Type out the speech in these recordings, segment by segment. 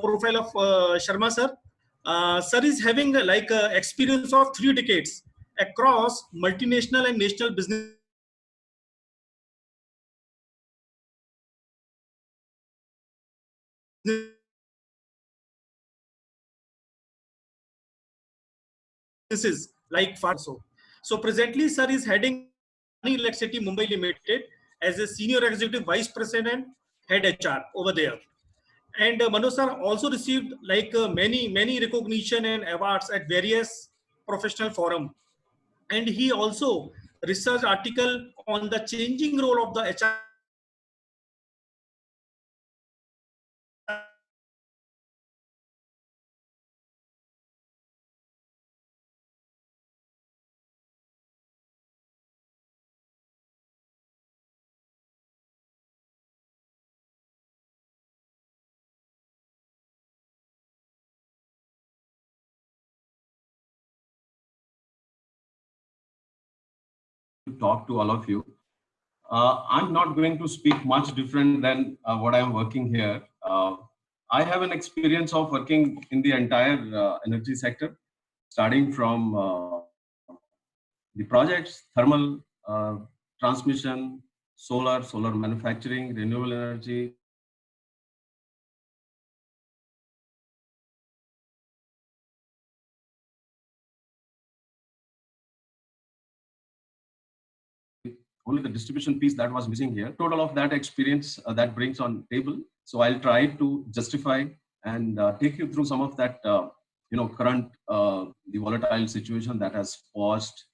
profile of Sharma sir. Sir is having like experience of 3 decades across multinational and national businesses like Farso. So presently, sir is heading Electricity Mumbai Limited as a senior executive vice president, head HR over there. And Manoj sir also received like many recognition and awards at various professional forum. And he also researched article on the changing role of the HR to talk to all of you. I'm not going to speak much different than what I'm working here. I have an experience of working in the entire energy sector, starting from the projects, thermal, transmission, solar manufacturing, renewable energy, only the distribution piece that was missing here. Total of that experience that brings on table. So I'll try to justify and take you through some of that, current, the volatile situation that has paused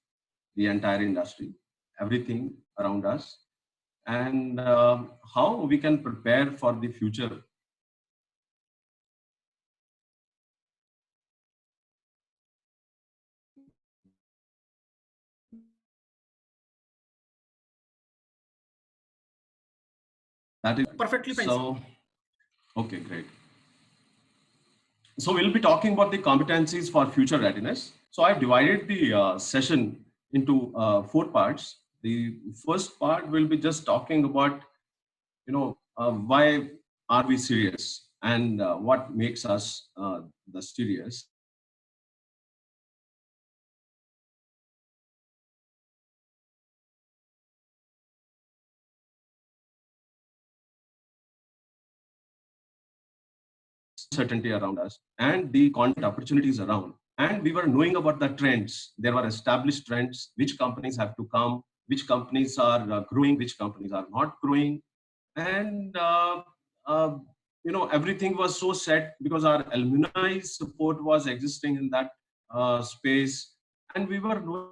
the entire industry, everything around us, and how we can prepare for the future. That is perfectly fine. So, okay, great. So we'll be talking about the competencies for future readiness. So I've divided the session into 4 parts. The first part will be just talking about, why are we serious and what makes us the serious. Certainty around us and the content opportunities around. And we were knowing about the trends. There were established trends, which companies have to come, which companies are growing, which companies are not growing. And, everything was so set because our alumni support was existing in that space. And we were knowing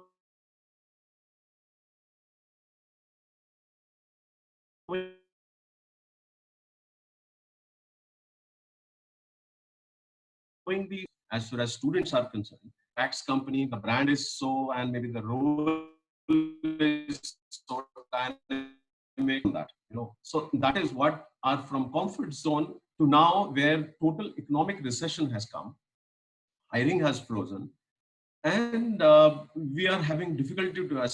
the, as far as students are concerned, tax company, the brand is so, and maybe the role is so dynamic that, so that is what are from comfort zone to now where total economic recession has come, hiring has frozen, and we are having difficulty to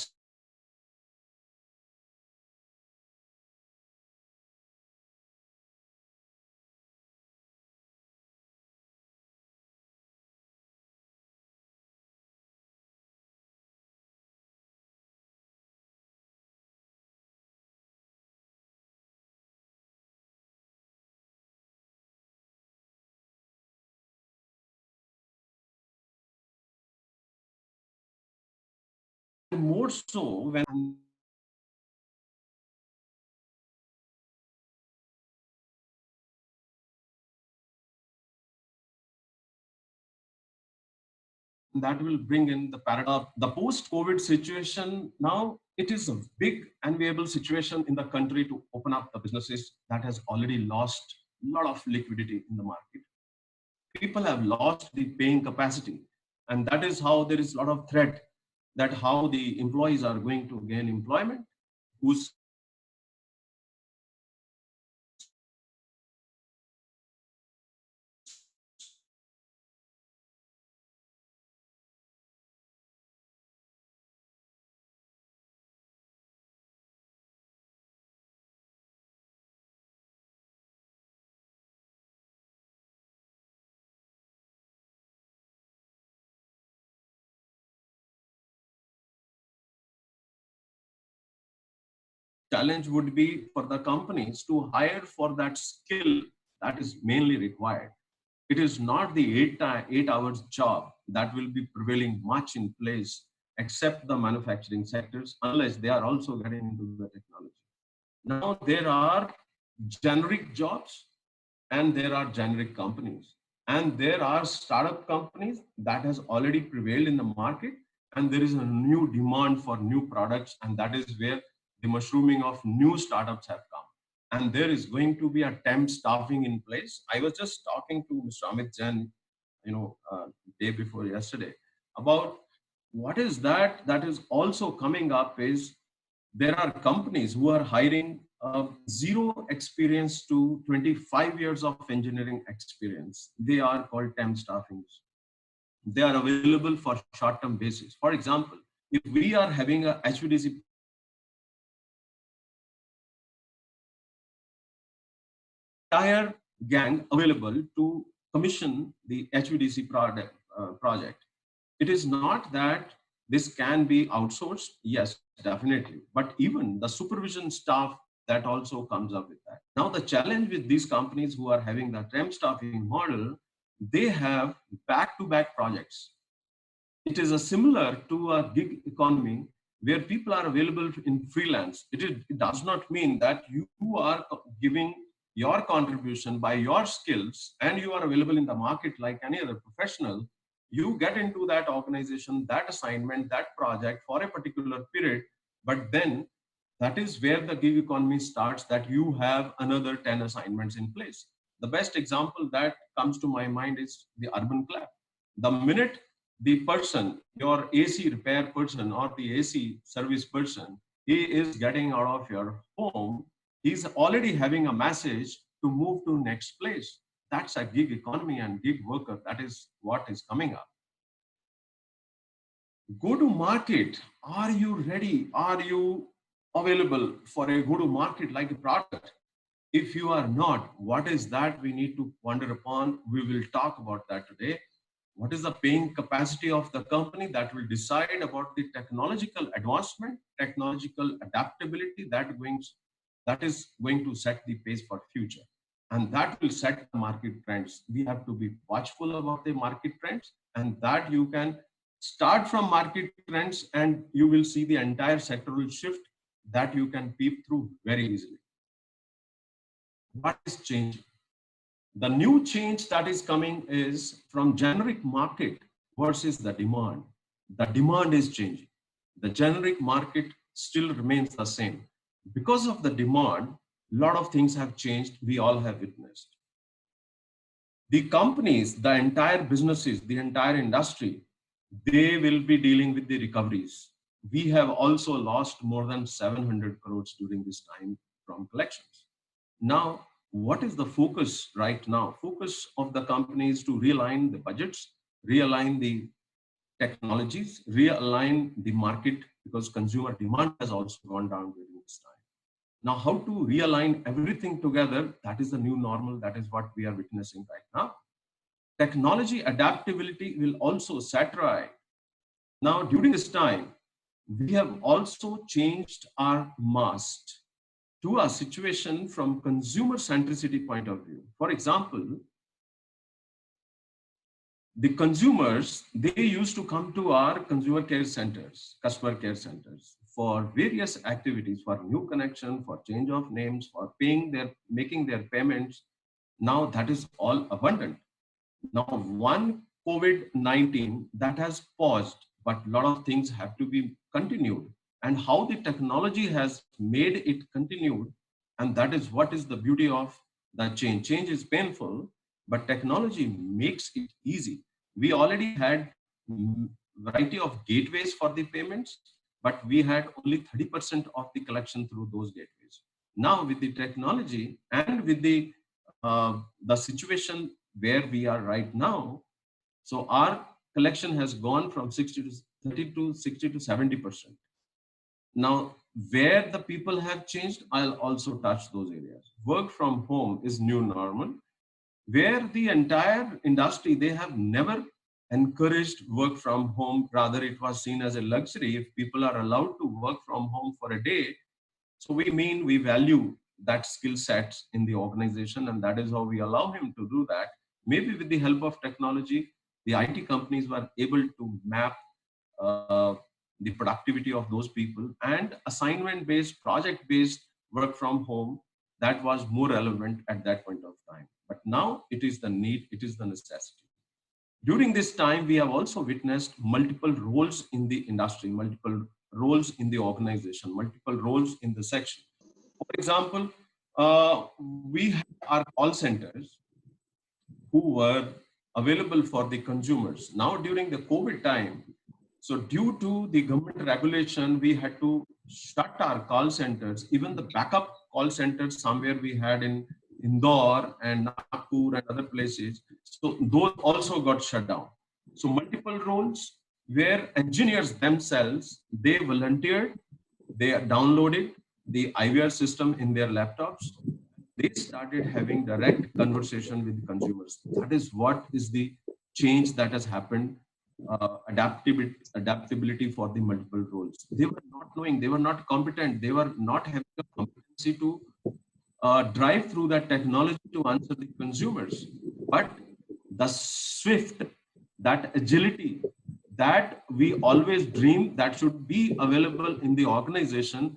more so when that will bring in the paradigm. The post-COVID situation, now it is a big enviable situation in the country to open up the businesses that has already lost a lot of liquidity in the market. People have lost the paying capacity, and that is how there is a lot of threat that how the employees are going to gain employment, whose challenge would be for the companies to hire for that skill that is mainly required. It is not the 8 hours job that will be prevailing much in place, except the manufacturing sectors, unless they are also getting into the technology. Now there are generic jobs and there are generic companies, and there are startup companies that has already prevailed in the market, and there is a new demand for new products, and that is where the mushrooming of new startups have come. And there is going to be a temp staffing in place. I was just talking to Mr. Amit Jain, day before yesterday, about what is that is also coming up is there are companies who are hiring zero experience to 25 years of engineering experience. They are called temp staffings. They are available for short-term basis. For example, if we are having a HVDC entire gang available to commission the HVDC project, it is not that this can be outsourced. Yes, definitely. But even the supervision staff that also comes up with that. Now, the challenge with these companies who are having the temp staffing model, they have back-to-back projects. It is a similar to a gig economy where people are available in freelance. It does not mean that you are giving your contribution by your skills and you are available in the market like any other professional. You get into that organization, that assignment, that project for a particular period, but then that is where the gig economy starts, that you have another 10 assignments in place. The best example that comes to my mind is the urban club. The minute the person, your AC repair person or the AC service person, he is getting out of your home, he's already having a message to move to next place. That's a gig economy and gig worker. That is what is coming up. Go to market. Are you ready? Are you available for a go to market like a product? If you are not, what is that we need to ponder upon? We will talk about that today. What is the paying capacity of the company that will decide about the technological advancement, technological adaptability that is going to set the pace for future. And that will set the market trends. We have to be watchful about the market trends, and that you can start from market trends and you will see the entire sectoral shift that you can peep through very easily. What is changing? The new change that is coming is from generic market versus the demand. The demand is changing. The generic market still remains the same. Because of the demand, a lot of things have changed. We all have witnessed. The companies, the entire businesses, the entire industry, they will be dealing with the recoveries. We have also lost more than 700 crores during this time from collections. Now, what is the focus right now? Focus of the companies to realign the budgets, realign the technologies, realign the market, because consumer demand has also gone down during this time. Now, how to realign everything together? That is the new normal. That is what we are witnessing right now. Technology adaptability will also saturate. Now, during this time, we have also changed our mast to a situation from consumer centricity point of view. For example, the consumers, they used to come to our consumer care centers, customer care centers for various activities, for new connection, for change of names, for making their payments. Now that is all abundant. Now, one COVID-19 that has paused, but a lot of things have to be continued. And how the technology has made it continued, and that is what is the beauty of the change. Change is painful, but technology makes it easy. We already had variety of gateways for the payments, but we had only 30% of the collection through those gateways. Now, with the technology and with the situation where we are right now, so our collection has gone from 30 to 60 to 70%. Now, where the people have changed, I'll also touch those areas. Work from home is new normal, where the entire industry, they have never encouraged work from home. Rather, it was seen as a luxury if people are allowed to work from home for a day. So we value that skill sets in the organization, and that is how we allow him to do that. Maybe with the help of technology, the IT companies were able to map uh, the productivity of those people, and assignment based, project based work from home, that was more relevant at that point of time. But now it is the need, it is the necessity. During this time, we have also witnessed multiple roles in the industry, multiple roles in the organization, multiple roles in the section. For example, we have our call centers who were available for the consumers. Now, during the COVID time, so due to the government regulation, we had to shut our call centers, even the backup call centers somewhere we had in Indore and Nagpur and other places. So those also got shut down. So multiple roles where engineers themselves, they volunteered, they downloaded the IVR system in their laptops. They started having direct conversation with consumers. That is what is the change that has happened. Adaptability for the multiple roles. They were not knowing, they were not competent, they were not having the competency to drive through that technology to answer the consumers. But the swift, that agility that we always dream that should be available in the organization,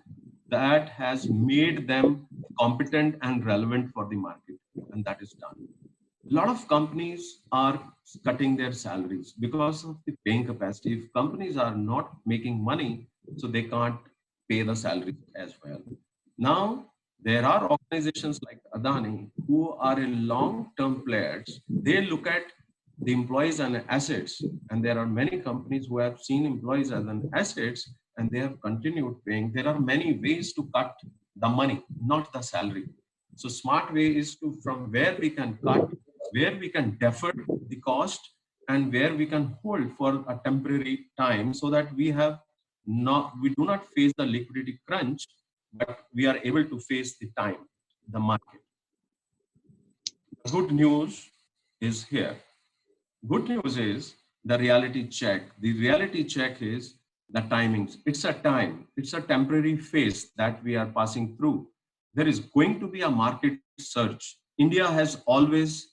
that has made them competent and relevant for the market, and that is done. A lot of companies are cutting their salaries because of the paying capacity. If companies are not making money, so they can't pay the salaries as well. Now, there are organizations like Adani who are in long-term players. They look at the employees and assets, and there are many companies who have seen employees as an assets, and they have continued paying. There are many ways to cut the money, not the salary. So smart way is to, from where we can cut, where we can defer the cost, and where we can hold for a temporary time, so that we do not face the liquidity crunch, but we are able to face the time, the market. The good news is here. Good news is the reality check. The reality check is the timings. It's a time, it's a temporary phase that we are passing through. There is going to be a market surge. India has always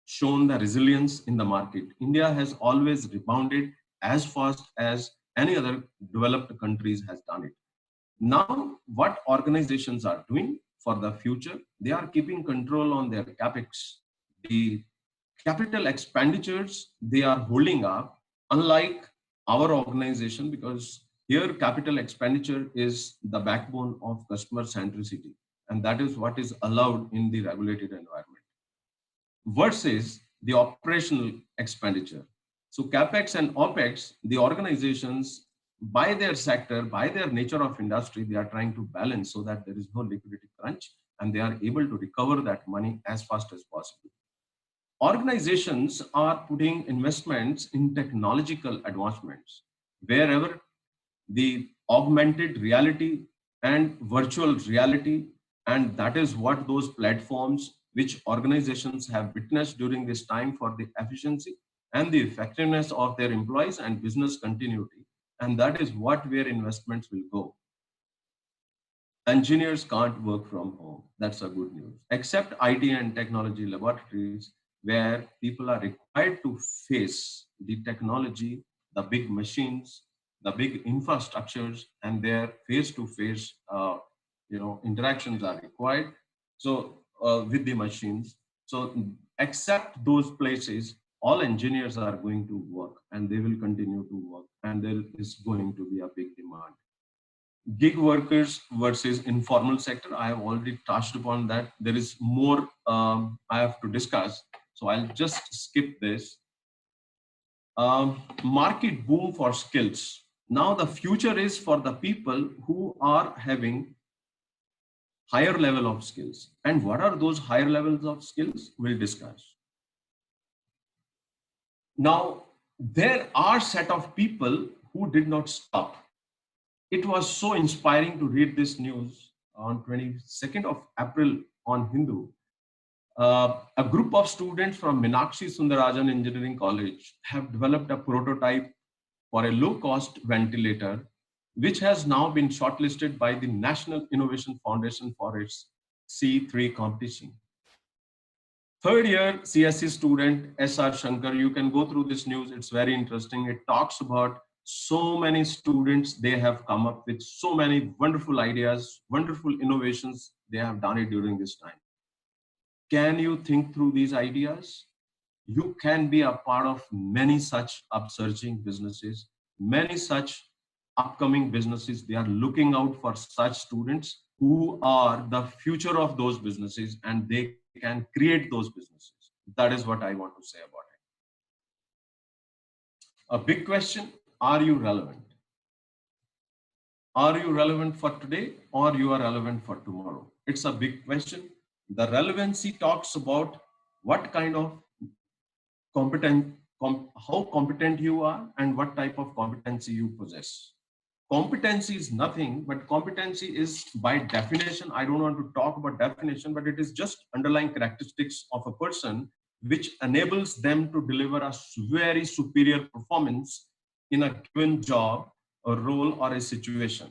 shown the resilience in the market. India has always rebounded as fast as any other developed countries has done it. Now, what organizations are doing for the future, they are keeping control on their capex. The capital expenditures they are holding up, unlike our organization, because here capital expenditure is the backbone of customer centricity, and that is what is allowed in the regulated environment, versus the operational expenditure. So capex and opex, the organizations by their sector, by their nature of industry, they are trying to balance so that there is no liquidity crunch and they are able to recover that money as fast as possible. Organizations are putting investments in technological advancements wherever the augmented reality and virtual reality, and that is what those platforms which organizations have witnessed during this time for the efficiency and the effectiveness of their employees and business continuity, and that is what where investments will go. Engineers can't work from home. That's a good news. Except IT and technology laboratories, where people are required to face the technology, the big machines, the big infrastructures, and their face-to-face, interactions are required. So with the machines. So except those places, all engineers are going to work, and they will continue to work, and there is going to be a big demand. Gig workers versus informal sector, I have already touched upon that. There is more I have to discuss, so I'll just skip this. Market boom for skills. Now the future is for the people who are having higher level of skills. And what are those higher levels of skills? We'll discuss. Now, there are set of people who did not stop. It was so inspiring to read this news on 22nd of April on Hindu. A group of students from Meenakshi Sundarajan Engineering College have developed a prototype for a low-cost ventilator which has now been shortlisted by the National Innovation Foundation for its C3 competition. Third year CSC student SR Shankar, you can go through this news. It's very interesting. It talks about so many students. They have come up with so many wonderful ideas, wonderful innovations. They have done it during this time. Can you think through these ideas? You can be a part of many such upsurging businesses, many such upcoming businesses. They are looking out for such students who are the future of those businesses, and they can create those businesses. That is what I want to say about it. A big question: are you relevant? Are you relevant for today, or you are relevant for tomorrow? It's a big question. The relevancy talks about what kind of competent, how competent you are and what type of competency you possess. Competency is nothing, but competency is by definition, I don't want to talk about definition, but it is just underlying characteristics of a person which enables them to deliver a very superior performance in a given job, a role, or a situation,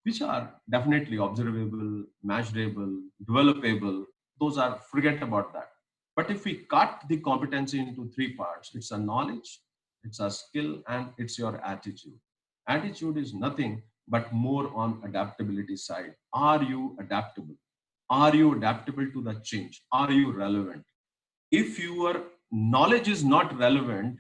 which are definitely observable, measurable, developable. Those are, forget about that. But if we cut the competency into three parts, it's a knowledge, it's a skill, and it's your attitude. Attitude is nothing but more on adaptability side. Are you adaptable? Are you adaptable to the change? Are you relevant? If your knowledge is not relevant,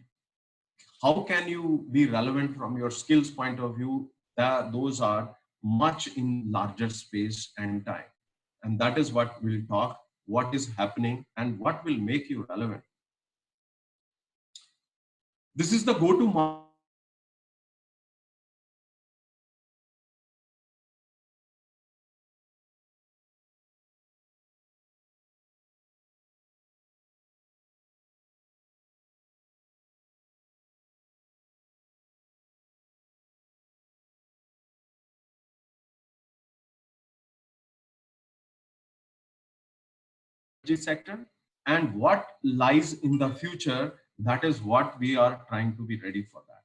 how can you be relevant from your skills point of view? Those are much in larger space and time. And that is what we'll talk, what is happening and what will make you relevant. This is the go-to market. Sector and what lies in the future, that is what we are trying to be ready for that.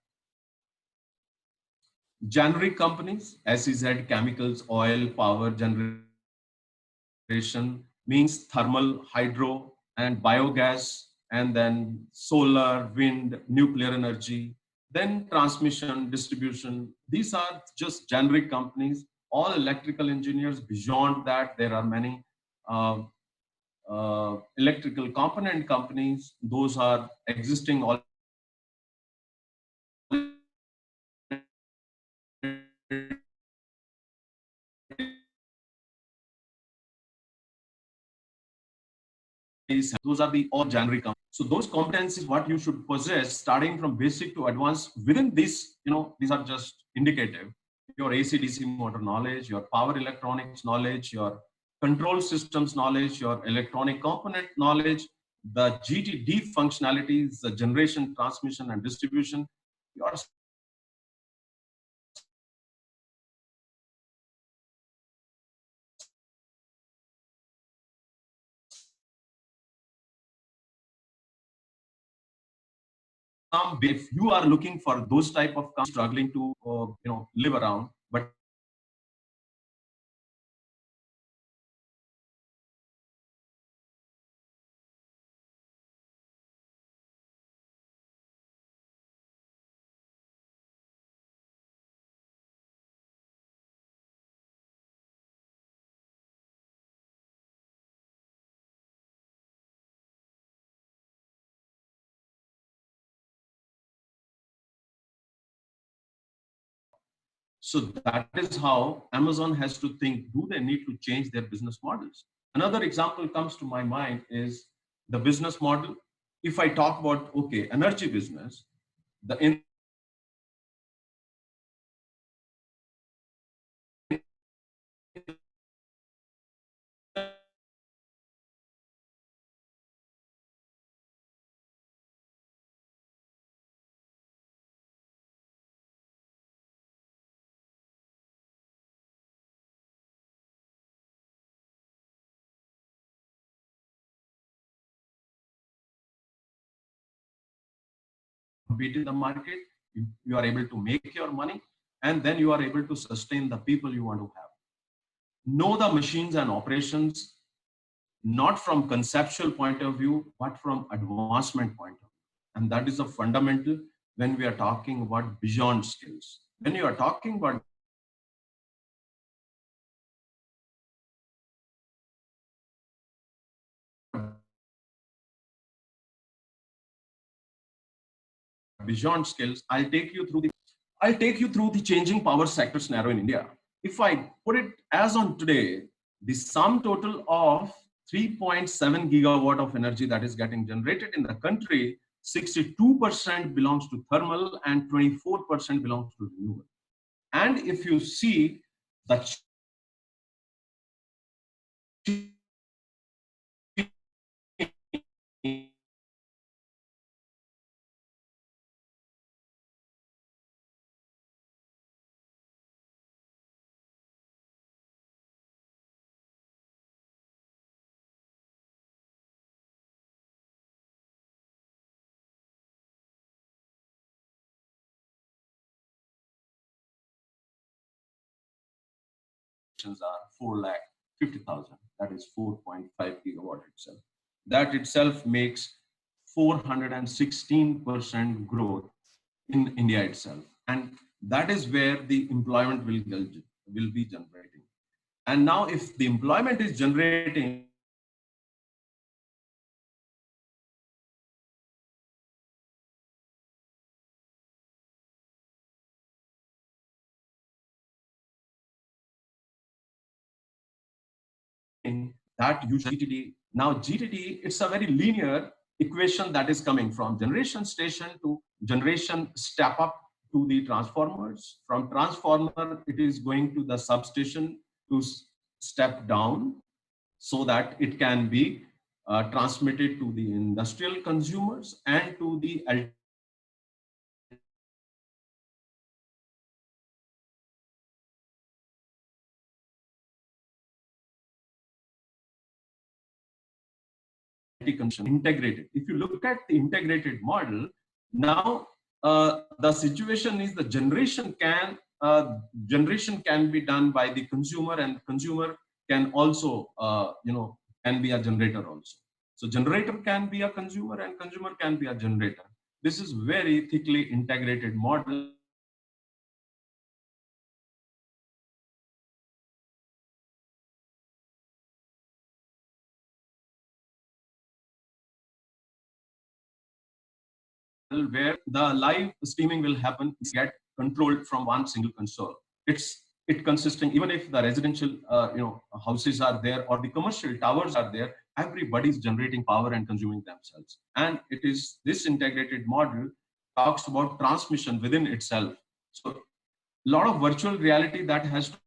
Generic companies, SEZ, chemicals, oil, power generation means thermal, hydro, and biogas, and then solar, wind, nuclear energy, then transmission, distribution. These are just generic companies. All electrical engineers, beyond that, there are many electrical component companies. Those are existing all. Those are the all generic companies. So those competencies, what you should possess, starting from basic to advanced. Within this, these are just indicative. Your AC/DC motor knowledge, your power electronics knowledge, your control systems knowledge, your electronic component knowledge, the GTD functionalities, the generation, transmission, and distribution. Your if you are looking for those type of struggling to live around, but so that is how Amazon has to think, do they need to change their business models? Another example comes to my mind is the business model. If I talk about, okay, energy business, the compete in the market, you are able to make your money. and then you are able to sustain the people you want to have. Know the machines and operations, not from conceptual point of view, but from advancement point of view. And that is a fundamental when we are talking about beyond skills. When you are talking about beyond skills, I'll take you through the changing power sector scenario in India. If I put it as on today, the sum total of 3.7 gigawatt of energy that is getting generated in the country, 62% belongs to thermal and 24% belongs to renewable. And if you see the are 4,50,000. That is 4.5 gigawatt itself. That itself makes 416% growth in India itself. And that is where the employment will be generating. And now if the employment is generating, that usually GTD, now GTD, it's a very linear equation that is coming from generation station to generation step up to the transformers. From transformer, it is going to the substation to step down so that it can be transmitted to the industrial consumers and to the integrated. If you look at the integrated model, now the situation is the generation can be done by the consumer, and consumer can also can be a generator also. So generator can be a consumer and consumer can be a generator. This is very thickly integrated model. Where the live streaming will happen, get controlled from one single console. It consisting, even if the residential houses are there or the commercial towers are there, everybody is generating power and consuming themselves. And it is this integrated model talks about transmission within itself. So a lot of virtual reality that has to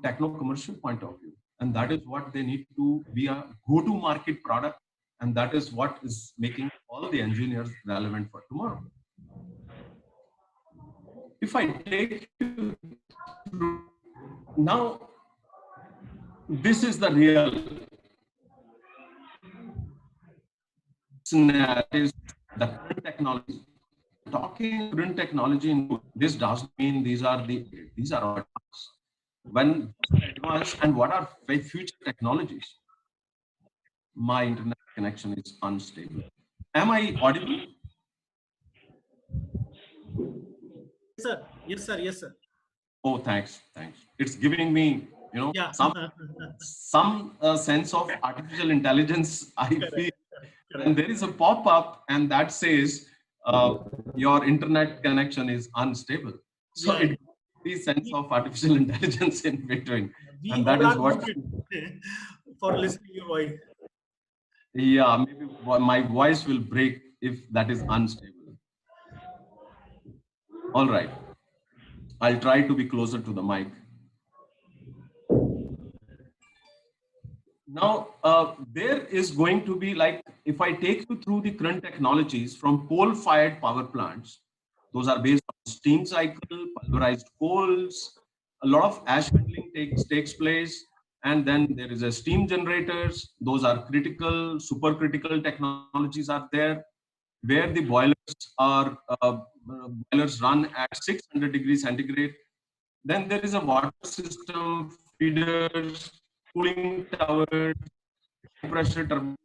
techno-commercial point of view. And that is what they need to be a go-to market product. And that is what is making all the engineers relevant for tomorrow. If I take you through, now, this is the real scenario, is the current technology. Talking current technology, this doesn't mean these are advanced. When advanced, and what are future technologies? My internet connection is unstable. Am I audible? Yes, sir. Yes, sir. Yes, sir. Oh, thanks. It's giving me, some sense of artificial intelligence. I feel, and there is a pop-up, and that says your internet connection is unstable. So it the sense of artificial intelligence in between, and that is what for listening your voice. Yeah, maybe my voice will break if that is unstable. All right. I'll try to be closer to the mic. Now, there is going to be, like, if I take you through the current technologies from coal-fired power plants, those are based on steam cycle, pulverized coals, a lot of ash handling takes place, and then there is a steam generators. Those are critical, supercritical technologies are there, where the boilers run at 600 degrees centigrade. Then there is a water system, feeders, cooling towers, pressure turbines,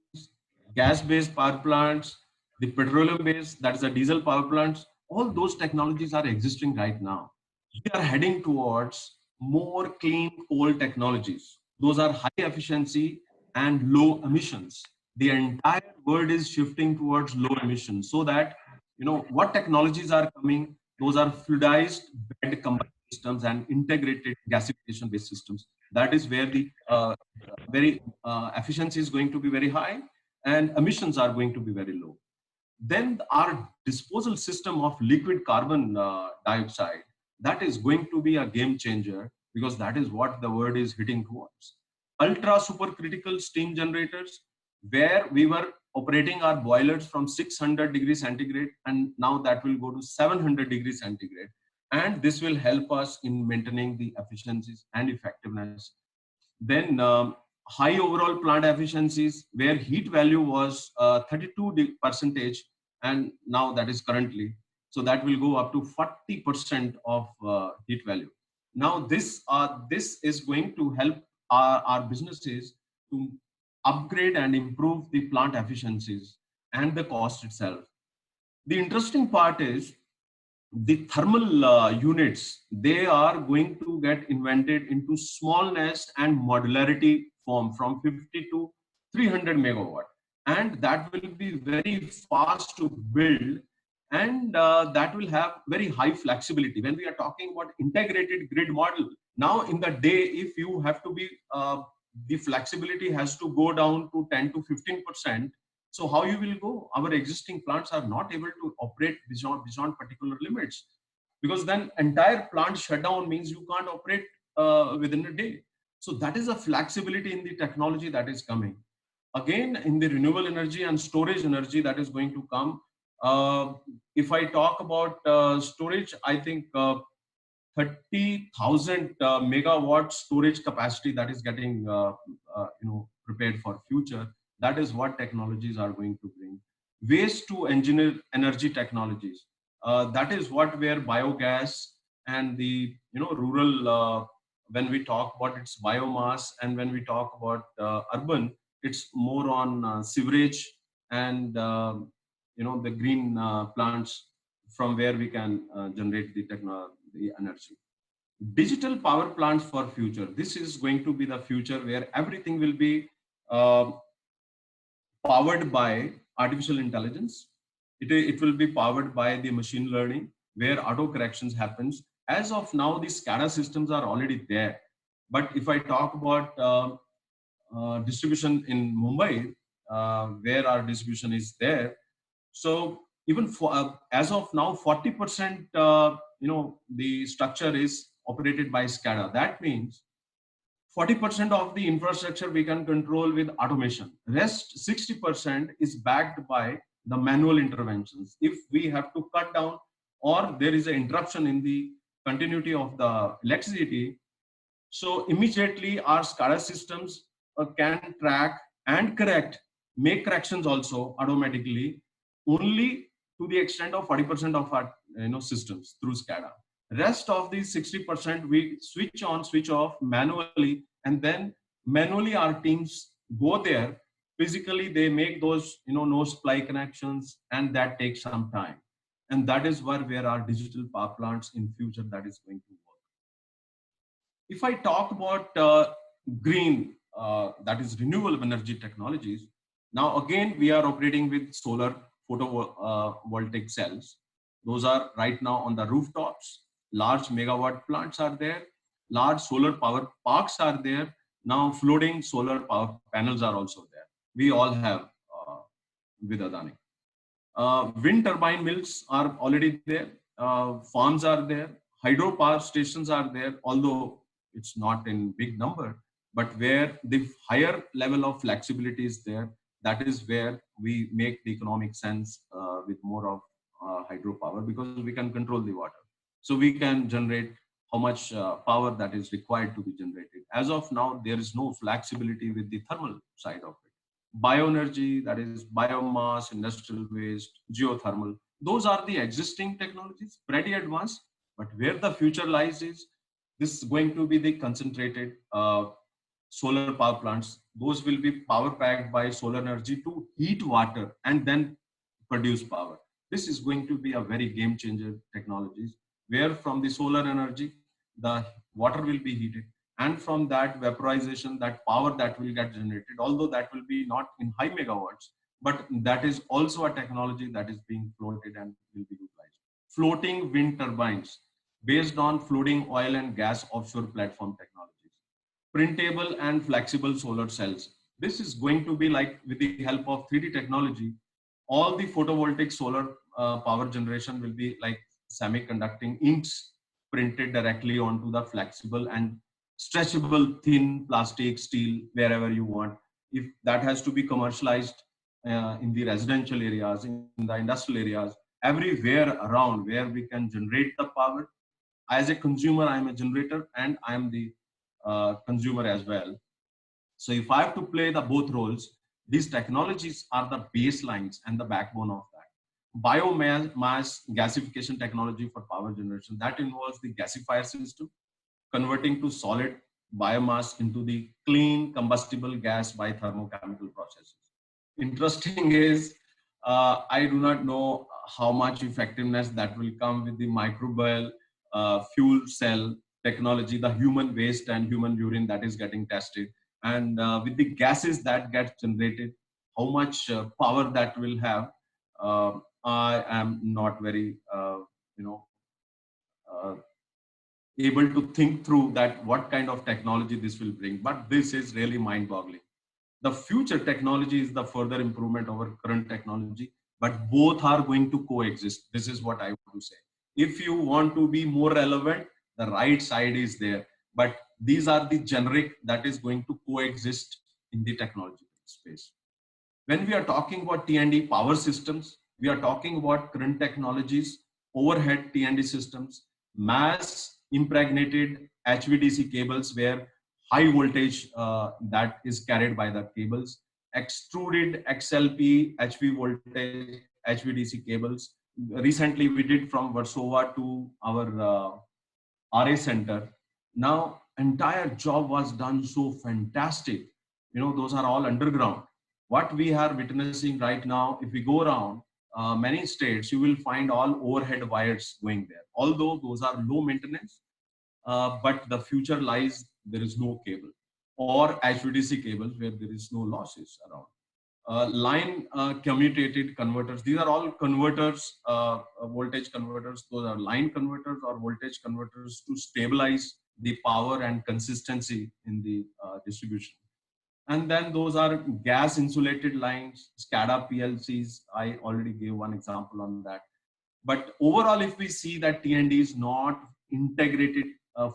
gas-based power plants, the petroleum-based, that is the diesel power plants. All those technologies are existing right now. We are heading towards more clean coal technologies. Those are high efficiency and low emissions. The entire world is shifting towards low emissions, so that, you know, what technologies are coming, those are fluidized bed combined systems and integrated gasification based systems. That is where the efficiency is going to be very high and emissions are going to be very low. Then our disposal system of liquid carbon dioxide, that is going to be a game changer, because that is what the world is hitting towards. Ultra supercritical steam generators, where we were operating our boilers from 600 degrees centigrade, and now that will go to 700 degrees centigrade. And this will help us in maintaining the efficiencies and effectiveness. Then high overall plant efficiencies, where heat value was 32%, and now that is currently, so that will go up to 40% of heat value. Now this is going to help our businesses to upgrade and improve the plant efficiencies and the cost itself. The interesting part is the thermal units, they are going to get invented into smallness and modularity form from 50 to 300 megawatt, and that will be very fast to build, and that will have very high flexibility. When we are talking about integrated grid model, now in the day, if you have to be the flexibility has to go down to 10 to 15%. So how you will go? Our existing plants are not able to operate beyond particular limits, because then entire plant shutdown means you can't operate within a day. So that is a flexibility in the technology that is coming. Again, in the renewable energy and storage energy that is going to come. If I talk about storage, I think 30,000 megawatt storage capacity that is getting prepared for future. That is what technologies are going to bring. Waste to engineer energy technologies. That is what where biogas and the rural. When we talk about its biomass, and when we talk about urban, it's more on sewerage and the green plants, from where we can generate the energy. Digital power plants for future. This is going to be the future where everything will be powered by artificial intelligence. It will be powered by the machine learning, where auto corrections happens. As of now, these SCADA systems are already there. But if I talk about distribution in Mumbai, where our distribution is there, so even for as of now, 40% the structure is operated by SCADA. That means 40% of the infrastructure we can control with automation. Rest 60% is backed by the manual interventions. If we have to cut down, or there is an interruption in the continuity of the electricity, so immediately our SCADA systems can track and make corrections also automatically, only to the extent of 40% of our systems through SCADA. Rest of the 60% we switch on, switch off manually, and then manually our teams go there. Physically, they make those no supply connections, and that takes some time. And that is where our digital power plants in future that is going to work. If I talk about green, that is renewable energy technologies, now again we are operating with solar photovoltaic cells. Those are right now on the rooftops. Large megawatt plants are there. Large solar power parks are there. Now floating solar power panels are also there. We all have with Adani. Wind turbine mills are already there. Farms are there. hydropower stations are there, although it's not in big number, but where the higher level of flexibility is there, that is where we make the economic sense with more of hydropower, because we can control the water. So we can generate how much power that is required to be generated. As of now, there is no flexibility with the thermal side of it. Bioenergy, that is biomass, industrial waste, geothermal, those are the existing technologies, pretty advanced. But where the future lies is, this is going to be the concentrated solar power plants. Those will be power packed by solar energy to heat water and then produce power. This is going to be a very game changer technologies, where from the solar energy, the water will be heated, and from that vaporization, that power that will get generated, although that will be not in high megawatts, but that is also a technology that is being floated and will be utilized. Floating wind turbines based on floating oil and gas offshore platform technologies. Printable and flexible solar cells. This is going to be like, with the help of 3D technology, all the photovoltaic solar power generation will be like semiconducting inks printed directly onto the flexible and stretchable thin plastic, steel, wherever you want. If that has to be commercialized in the residential areas, in the industrial areas, everywhere around where we can generate the power. As a consumer, I am a generator and I am the consumer as well. So if I have to play the both roles, these technologies are the baselines and the backbone of that. Biomass gasification technology for power generation, that involves the gasifier system, converting to solid biomass into the clean combustible gas by thermochemical processes. Interesting is, I do not know how much effectiveness that will come with the microbial fuel cell technology, the human waste and human urine that is getting tested, and with the gases that get generated, how much power that will have. I am not very, you know, uh, able to think through that what kind of technology this will bring, but this is really mind-boggling. The future technology is the further improvement over current technology, but both are going to coexist. This is what I want to say. If you want to be more relevant, the right side is there, but these are the generic that is going to coexist in the technology space. When we are talking about T&D power systems, we are talking about current technologies, overhead T&D systems, mass impregnated HVDC cables where high voltage that is carried by the cables, extruded XLP HV voltage HVDC cables. Recently, we did from Warsaw to our RA center. Now, entire job was done so fantastic. You know, those are all underground. What we are witnessing right now, if we go around many states, you will find all overhead wires going there. Although those are low maintenance, but the future lies, there is no cable, or HVDC cables where there is no losses around. Line commutated converters, these are all converters, voltage converters. Those are line converters or voltage converters to stabilize the power and consistency in the distribution. And then those are gas insulated lines, SCADA PLCs. I already gave one example on that. But overall, if we see that T&D is not integrated,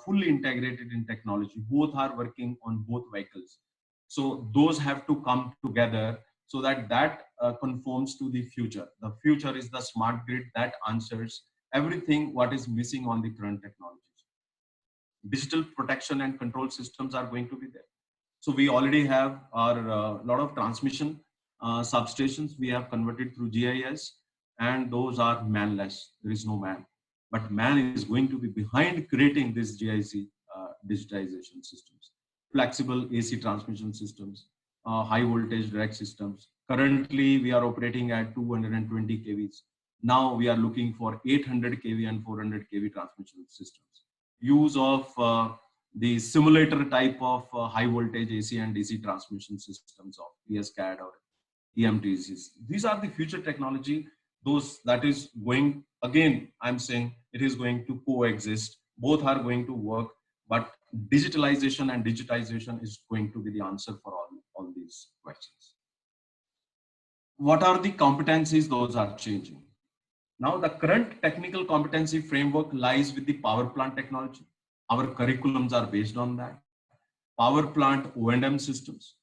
fully integrated in technology, both are working on both vehicles. So those have to come together so that that conforms to the future. The future is the smart grid that answers everything what is missing on the current technologies. Digital protection and control systems are going to be there. So we already have our lot of transmission substations we have converted through GIS, and those are manless. There is no man, but man is going to be behind creating this GIC digitization systems, flexible AC transmission systems, high voltage direct systems. Currently, we are operating at 220 kVs. Now we are looking for 800 kV and 400 kV transmission systems. Use of the simulator type of high voltage AC and DC transmission systems of PSCAD or EMTCs. These are the future technology. Those that is going, again, I'm saying it is going to coexist. Both are going to work, but digitalization and digitization is going to be the answer for all these questions. What are the competencies? Those are changing. Now, the current technical competency framework lies with the power plant technology. Our curriculums are based on that. Power plant O&M systems,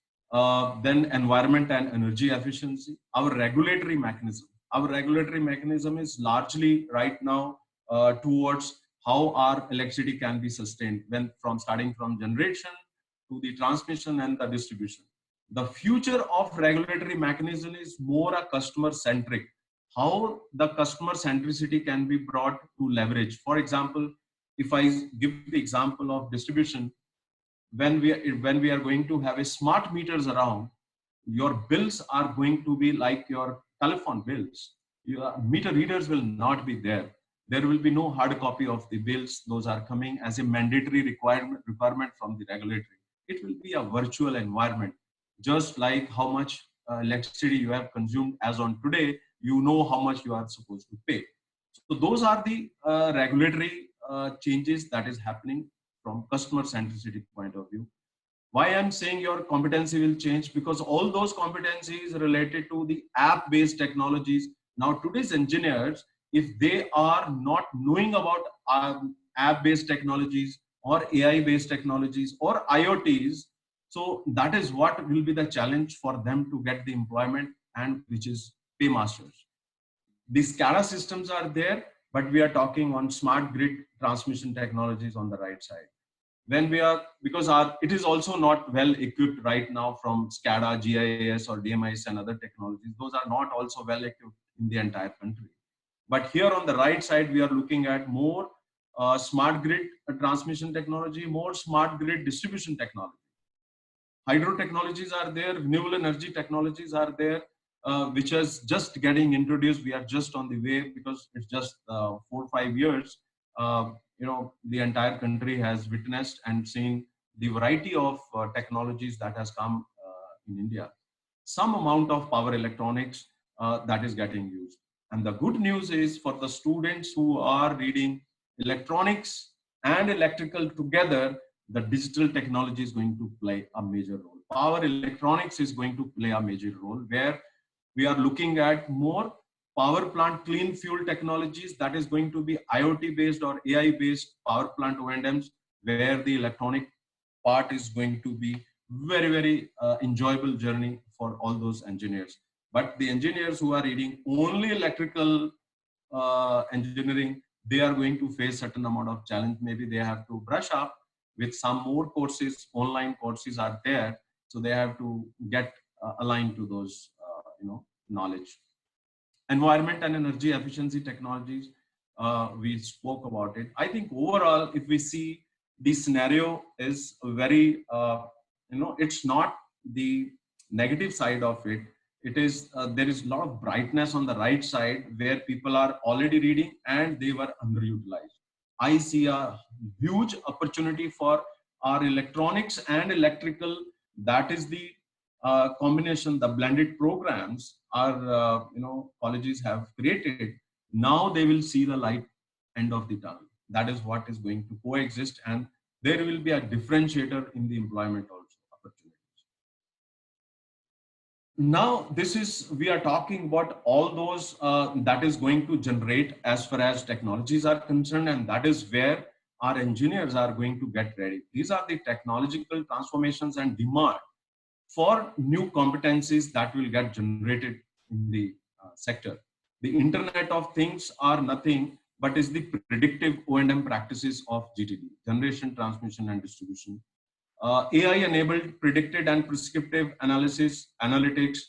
then environment and energy efficiency, our regulatory mechanism. Our regulatory mechanism is largely right now towards how our electricity can be sustained when starting from generation to the transmission and the distribution. The future of regulatory mechanism is more a customer centric. How the customer centricity can be brought to leverage. For example, if I give the example of distribution, when we are going to have a smart meters around, your bills are going to be like your telephone bills. Your meter readers will not be there. There will be no hard copy of the bills. Those are coming as a mandatory requirement from the regulatory. It will be a virtual environment, just like how much electricity you have consumed as on today, you know how much you are supposed to pay. So those are the regulatory changes that is happening from customer centricity point of view. Why I'm saying your competency will change, because all those competencies related to the app based technologies. Now today's engineers, if they are not knowing about app based technologies or AI based technologies or IoTs, so that is what will be the challenge for them to get the employment, and which is paymasters. The SCADA systems are there, but we are talking on smart grid transmission technologies on the right side. When we are, because it is also not well equipped right now from SCADA, GIS or DMIS and other technologies. Those are not also well equipped in the entire country. But here on the right side, we are looking at more smart grid transmission technology, more smart grid distribution technology. Hydro technologies are there, renewable energy technologies are there, which is just getting introduced. We are just on the way, because it's just 4 or 5 years. The entire country has witnessed and seen the variety of technologies that has come in India. Some amount of power electronics that is getting used. And the good news is, for the students who are reading electronics and electrical together, the digital technology is going to play a major role. Power electronics is going to play a major role, where we are looking at more power plant clean fuel technologies that is going to be IoT based or AI based power plant O&Ms, where the electronic part is going to be very, very enjoyable journey for all those engineers. But the engineers who are reading only electrical engineering, they are going to face certain amount of challenge. Maybe they have to brush up with some more courses. Online courses are there, so they have to get aligned to those knowledge. Environment and energy efficiency technologies, we spoke about it. I think overall, if we see, the scenario is very, it's not the negative side of it. It is, there is a lot of brightness on the right side, where people are already reading and they were underutilized. I see a huge opportunity for our electronics and electrical. That is the combination, the blended programs our colleges have created. Now they will see the light end of the tunnel. That is what is going to coexist, and there will be a differentiator in the employment also opportunities. Now we are talking about all those that is going to generate as far as technologies are concerned, and that is where our engineers are going to get ready. These are the technological transformations and demand for new competencies that will get generated in the sector. The Internet of Things are nothing but is the predictive O&M practices of GTD, generation, transmission, and distribution. AI-enabled predicted and prescriptive analytics,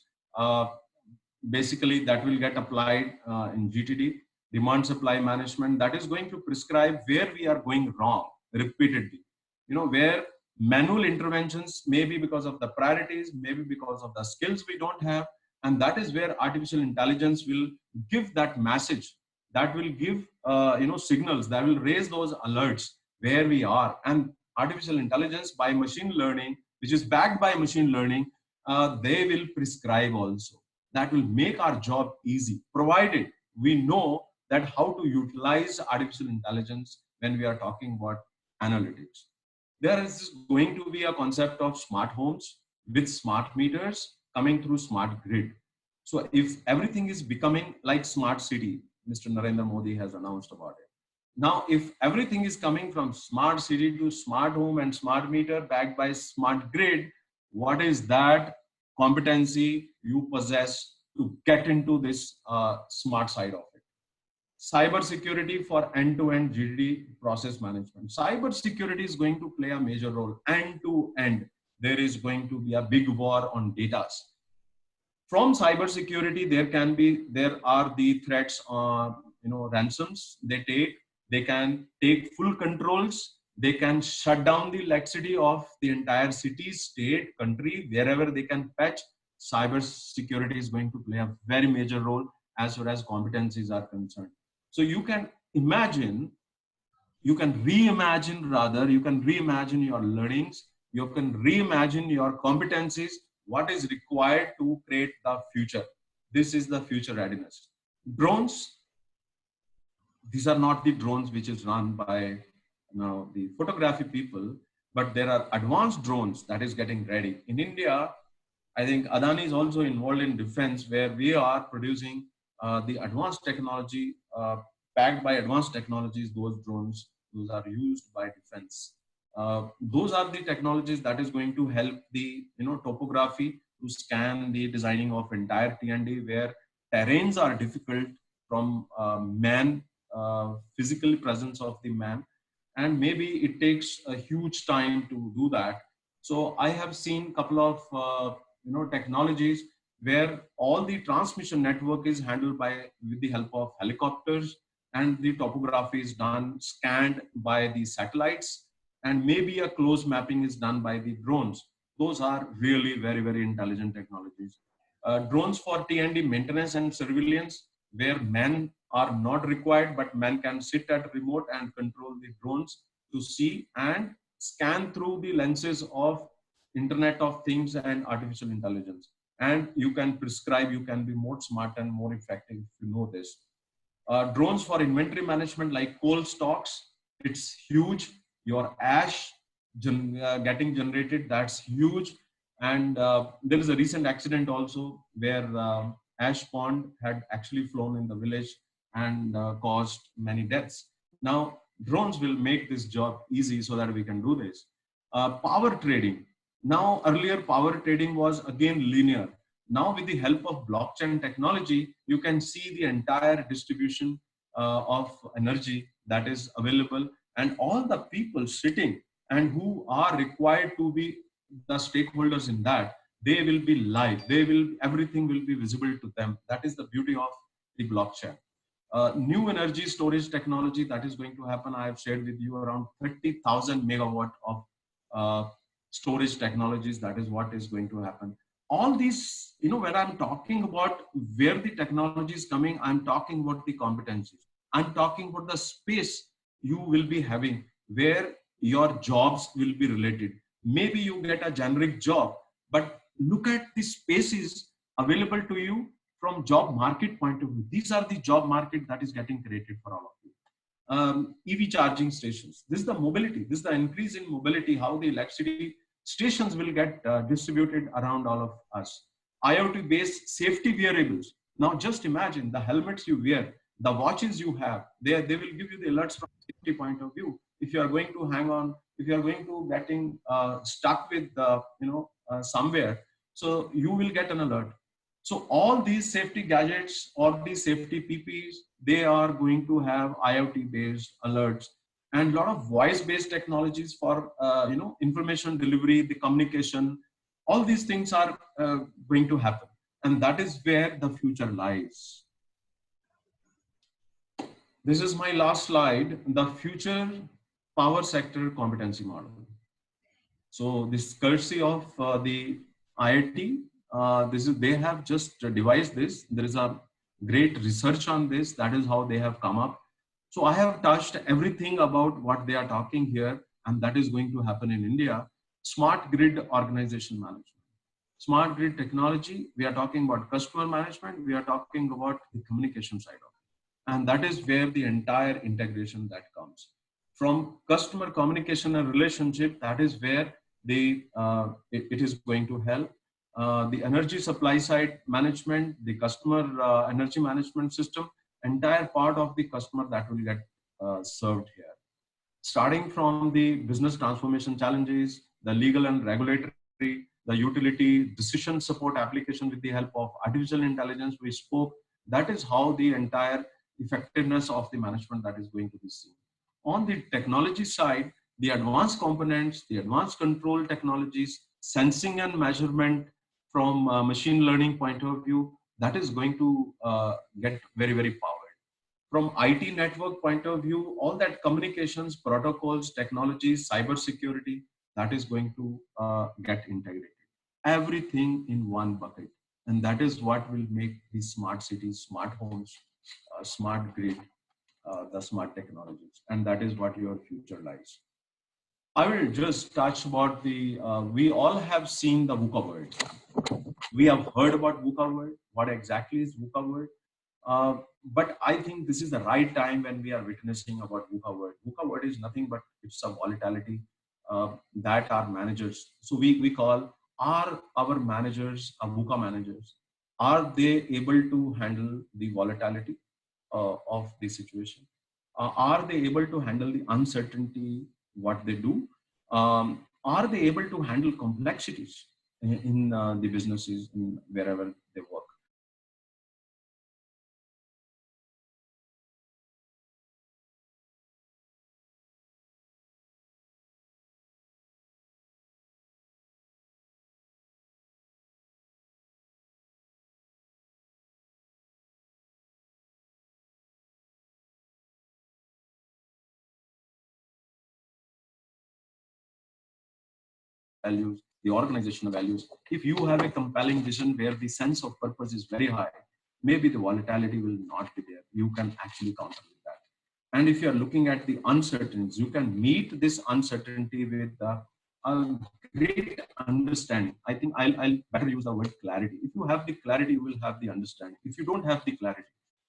basically that will get applied in GTD. Demand supply management, that is going to prescribe where we are going wrong repeatedly. Where manual interventions, maybe because of the priorities, maybe because of the skills we don't have, and that is where artificial intelligence will give that message, that will give signals, that will raise those alerts where we are. And artificial intelligence by machine learning, which is backed by machine learning, they will prescribe also. That will make our job easy, provided we know that how to utilize artificial intelligence when we are talking about analytics. There is going to be a concept of smart homes with smart meters coming through smart grid. So if everything is becoming like smart city, Mr. Narendra Modi has announced about it. Now, if everything is coming from smart city to smart home and smart meter backed by smart grid, what is that competency you possess to get into this smart side of it? Cyber security for end-to-end GDD process management. Cyber security is going to play a major role end-to-end. There is going to be a big war on data. From cyber security, there are the threats on ransoms they can take full controls, they can shut down the electricity of the entire city, state, country, wherever they can fetch. Cyber security is going to play a very major role as far as competencies are concerned. So you can reimagine your learnings, you can reimagine your competencies, what is required to create the future. This is the future readiness. Drones, these are not the drones which is run by the photography people, but there are advanced drones that is getting ready. In India, I think Adani is also involved in defense, where we are producing the advanced technology, backed by advanced technologies. Those drones, those are used by defense. Those are the technologies that is going to help the topography to scan the designing of entire T&D, where terrains are difficult from physical presence of the man, and maybe it takes a huge time to do that. So I have seen a couple of technologies where all the transmission network is handled with the help of helicopters, and the topography is done, scanned by the satellites, and maybe a close mapping is done by the drones. Those are really very, very intelligent technologies. Drones for T&D maintenance and surveillance, where men are not required, but men can sit at remote and control the drones to see and scan through the lenses of Internet of Things and artificial intelligence. And you can prescribe, you can be more smart and more effective if you know this. Drones for inventory management, like coal stocks, it's huge. Your ash getting generated, that's huge. And there is a recent accident also where ash pond had actually flown in the village and caused many deaths. Now, drones will make this job easy so that we can do this. Power trading. Now, earlier power trading was again linear. Now, with the help of blockchain technology, you can see the entire distribution of energy that is available, and all the people sitting and who are required to be the stakeholders in that, they will be live. Everything will be visible to them. That is the beauty of the blockchain. New energy storage technology that is going to happen. I have shared with you around 30,000 megawatt of storage technologies. That is what is going to happen. All these, when I'm talking about where the technology is coming, I'm talking about the competencies. I'm talking about the space you will be having where your jobs will be related. Maybe you get a generic job, but look at the spaces available to you from job market point of view. These are the job market that is getting created for all of you. EV charging stations. This is the mobility. This is the increase in mobility, how the electricity stations will get distributed around all of us. IoT-based safety wearables. Now just imagine the helmets you wear, the watches you have, they will give you the alerts from safety point of view. If you are going to hang on, if you are going to getting stuck with somewhere, so you will get an alert. So all these safety gadgets, all these safety PPs, they are going to have IoT-based alerts, and a lot of voice-based technologies for information delivery, the communication. All these things are going to happen, and that is where the future lies. This is my last slide, the future power sector competency model. So this is courtesy of the IIT. They have just devised this. There is a great research on this. That is how they have come up. So I have touched everything about what they are talking here, and that is going to happen in India. Smart grid organization management. Smart grid technology, we are talking about customer management, we are talking about the communication side of it. And that is where the entire integration that comes. From customer communication and relationship, that is where it is going to help. The energy supply side management, the customer energy management system, entire part of the customer that will get served here. Starting from the business transformation challenges, the legal and regulatory, the utility decision support application with the help of artificial intelligence we spoke, that is how the entire effectiveness of the management that is going to be seen. On the technology side, the advanced components, the advanced control technologies, sensing and measurement from a machine learning point of view, that is going to get very, very powerful. From IT network point of view, all that communications, protocols, technologies, cyber security, that is going to get integrated. Everything in one bucket. And that is what will make these smart cities, smart homes, smart grid, the smart technologies. And that is what your future lies. I will just touch about the, we all have seen the VUCA word. We have heard about VUCA word. What exactly is VUCA word? But I think this is the right time when we are witnessing about VUCA word. VUCA word is nothing but it's a volatility that our managers, so we call, are our managers, our VUCA managers, are they able to handle the volatility of the situation? Are they able to handle the uncertainty, what they do? Are they able to handle complexities in the businesses, in wherever they work? Values, the organizational values. If you have a compelling vision where the sense of purpose is very high, maybe the volatility will not be there. You can actually counter with that. And if you're looking at the uncertainties, you can meet this uncertainty with a great understanding. I think I'll better use the word clarity. If you have the clarity, you will have the understanding. If you don't have the clarity,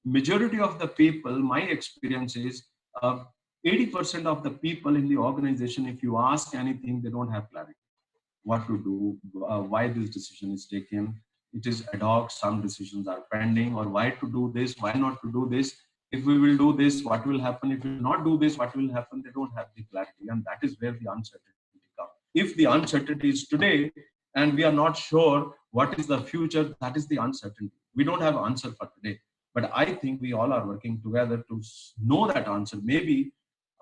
majority of the people, my experience is 80% of the people in the organization, if you ask anything, they don't have clarity. What to do, why this decision is taken. It is ad hoc, some decisions are pending, or why to do this, why not to do this. If we will do this, what will happen? If we will not do this, what will happen? They don't have the clarity, and that is where the uncertainty comes. If the uncertainty is today, and we are not sure what is the future, that is the uncertainty. We don't have an answer for today, but I think we all are working together to know that answer. Maybe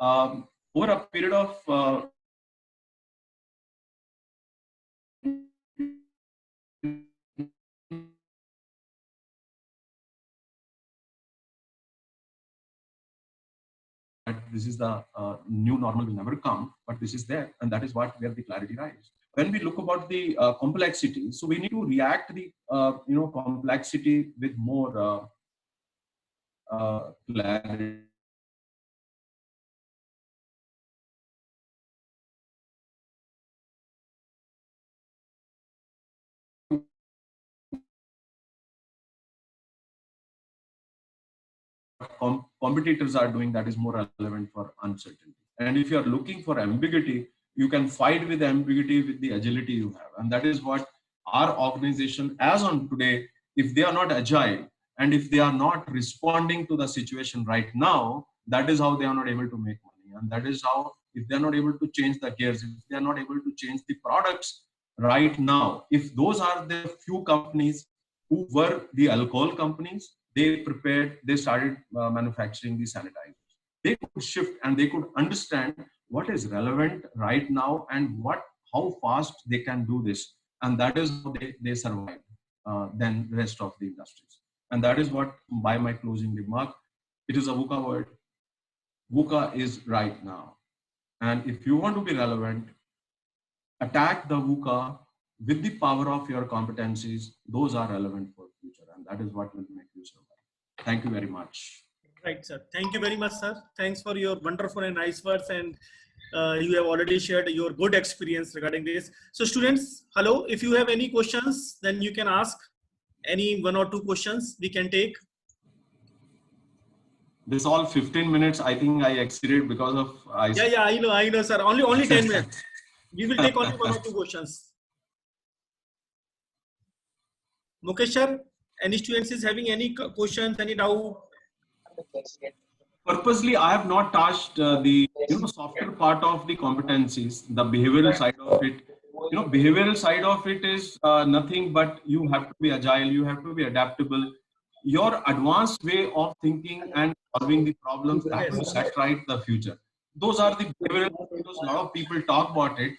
over a period of this is the new normal will never come, but this is there, and that is what where the clarity lies. When we look about the complexity, so we need to react the complexity with more clarity. Competitors are doing that is more relevant for uncertainty. And if you are looking for ambiguity, you can fight with ambiguity with the agility you have. And that is what our organization, as on today, if they are not agile and if they are not responding to the situation right now, that is how they are not able to make money. And that is how, if they are not able to change the gears, if they are not able to change the products right now, if those are the few companies who were the alcohol companies, they started manufacturing the sanitizers. They could shift and they could understand what is relevant right now and how fast they can do this. And that is how they survived than rest of the industries. And that is what, by my closing remark, it is a VUCA word. VUCA is right now. And if you want to be relevant, attack the VUCA with the power of your competencies. Those are relevant for future, and that is what will make you survive. Thank you very much. Right, sir. Thank you very much, sir. Thanks for your wonderful and nice words, and you have already shared your good experience regarding this. So students, hello, if you have any questions, then you can ask any 1 or 2 questions we can take. This all 15 minutes, I think I exceeded because of... Yeah, I know, sir. Only 10 minutes. We will take only 1 or 2 questions. Mukesh sir, any students is having any questions, any doubt? Purposely, I have not touched the softer part of the competencies, the behavioral side of it. Behavioral side of it is nothing but you have to be agile, you have to be adaptable. Your advanced way of thinking and solving the problems that will set right the future. Those are the behavioral. Because a lot of people talk about it,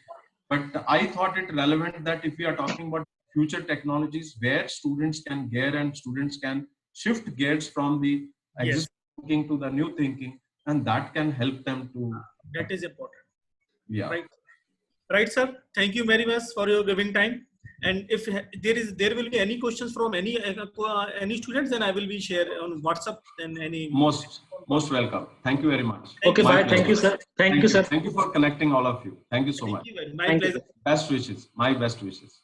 but I thought it relevant that if we are talking about future technologies where students can gear and students can shift gears from the Yes, existing thinking to the new thinking, and that can help them to that is important. yeah. Right. Right, sir. Thank you very much for your giving time. And if there will be any questions from any students, then I will be share on WhatsApp and any. Most welcome. Thank you very much. Okay, My bye. Thank you, pleasure. sir. Thank you, sir. Thank you for connecting all of you. Thank you so much. Thank you very much. My Thank you. pleasure. Best wishes. My best wishes.